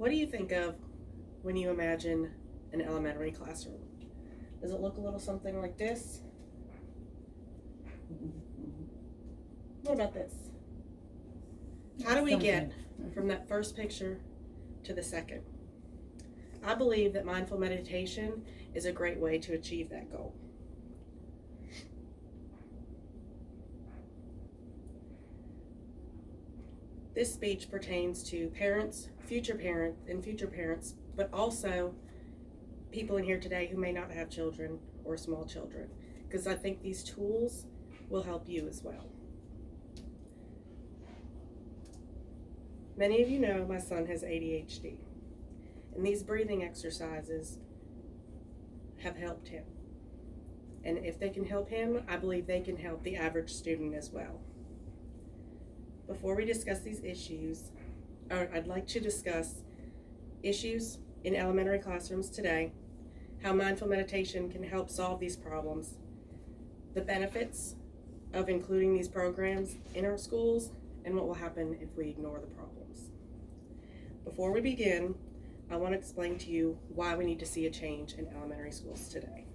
What do you think of when you imagine an elementary classroom? Does it look a little something like this? What about this? How do we get from that first picture to the second? I believe that mindful meditation is a great way to achieve that goal. This speech pertains to parents, future parents, but also people in here today who may not have children or small children, because I think these tools will help you as well. Many of you know my son has ADHD, and these breathing exercises have helped him. And if they can help him, I believe they can help the average student as well. Before we discuss these issues, I'd like to discuss issues in elementary classrooms today, how mindful meditation can help solve these problems, the benefits of including these programs in our schools, and what will happen if we ignore the problems. Before we begin, I want to explain to you why we need to see a change in elementary schools today.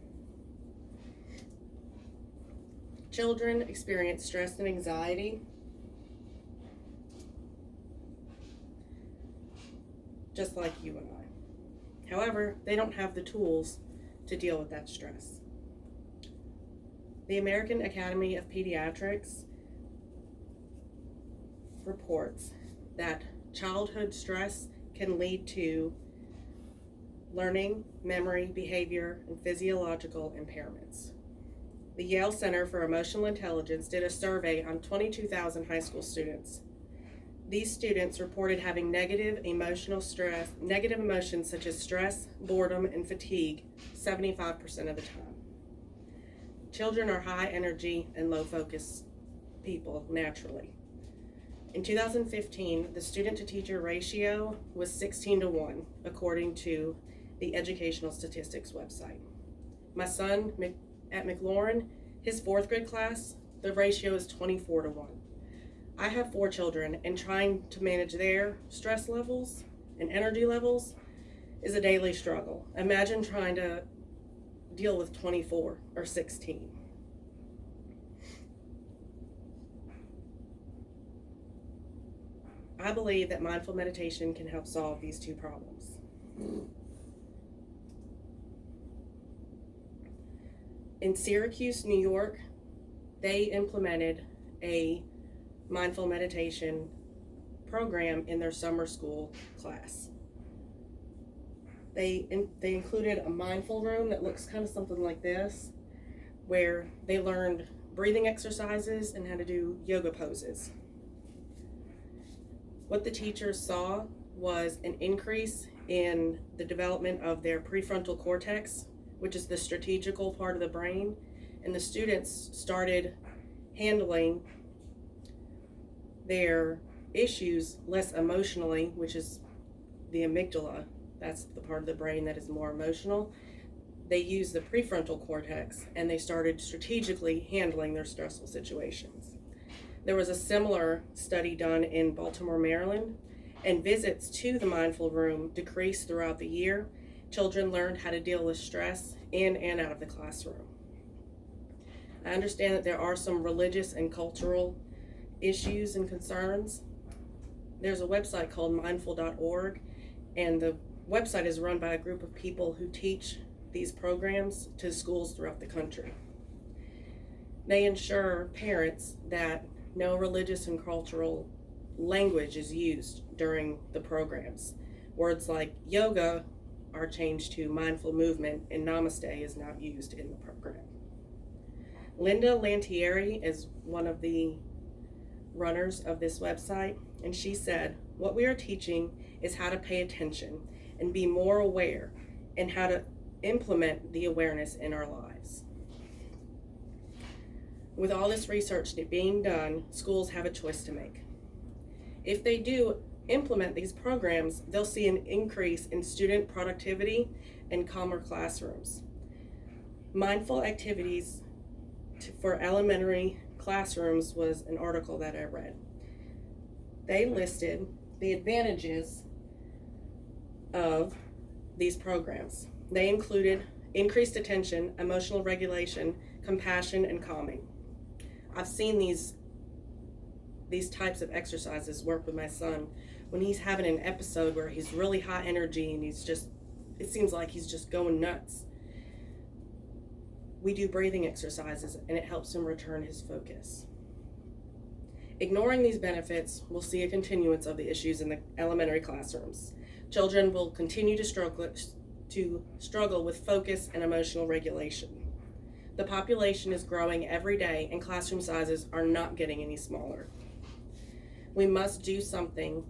Children experience stress and anxiety just like you and I. However, they don't have the tools to deal with that stress. The American Academy of Pediatrics reports that childhood stress can lead to learning, memory, behavior, and physiological impairments. The Yale Center for Emotional Intelligence did a survey on 22,000 high school students. These students reported having negative emotions such as stress, boredom, and fatigue 75% of the time. Children are high energy and low focus people naturally. In 2015, the student to teacher ratio was 16:1, according to the Educational Statistics website. My son at McLaurin, his 4th grade class, the ratio is 24:1. I have 4 children, and trying to manage their stress levels and energy levels is a daily struggle. Imagine trying to deal with 24 or 16. I believe that mindful meditation can help solve these 2 problems. In Syracuse, New York, they implemented a mindful meditation program in their summer school class. They included a mindful room that looks kind of something like this, where they learned breathing exercises and how to do yoga poses. What the teachers saw was an increase in the development of their prefrontal cortex, which is the strategical part of the brain, and the students started handling their issues less emotionally, which is the amygdala. That's the part of the brain that is more emotional. They used the prefrontal cortex and they started strategically handling their stressful situations. There was a similar study done in Baltimore, Maryland, and visits to the mindful room decreased throughout the year. Children learned how to deal with stress in and out of the classroom. I understand that there are some religious and cultural issues and concerns. There's a website called mindful.org, and the website is run by a group of people who teach these programs to schools throughout the country. They ensure parents that no religious and cultural language is used during the programs. Words like yoga are changed to mindful movement, and namaste is not used in the program. Linda Lantieri is one of the runners of this website, and she said, what we are teaching is how to pay attention and be more aware, and how to implement the awareness in our lives. With all this research being done, schools have a choice to make. If they do implement these programs, they'll see an increase in student productivity and calmer classrooms. Mindful activities for elementary classrooms was an article that I read. They listed the advantages of these programs. They included increased attention, emotional regulation, compassion, and calming. I've seen these types of exercises work with my son when he's having an episode where he's really high energy and it seems like he's just going nuts. We do breathing exercises and it helps him return his focus. Ignoring these benefits, we'll see a continuance of the issues in the elementary classrooms. Children will continue to struggle with focus and emotional regulation. The population is growing every day and classroom sizes are not getting any smaller. We must do something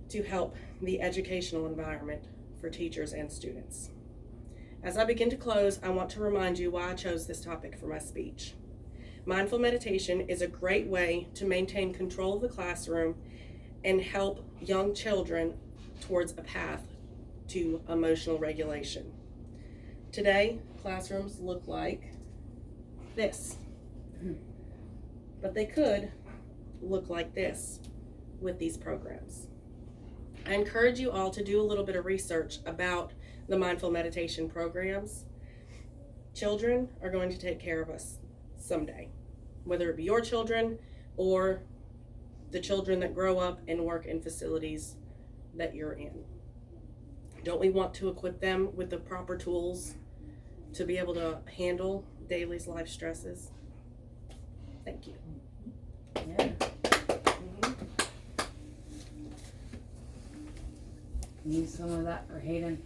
to help the educational environment for teachers and students. As I begin to close, I want to remind you why I chose this topic for my speech. Mindful meditation is a great way to maintain control of the classroom and help young children towards a path to emotional regulation. Today, classrooms look like this, but they could look like this with these programs. I encourage you all to do a little bit of research about the mindful meditation programs. Children are going to take care of us someday, whether it be your children or the children that grow up and work in facilities that you're in. Don't we want to equip them with the proper tools to be able to handle daily life stresses? Thank you. Yeah. Need some of that for Hayden.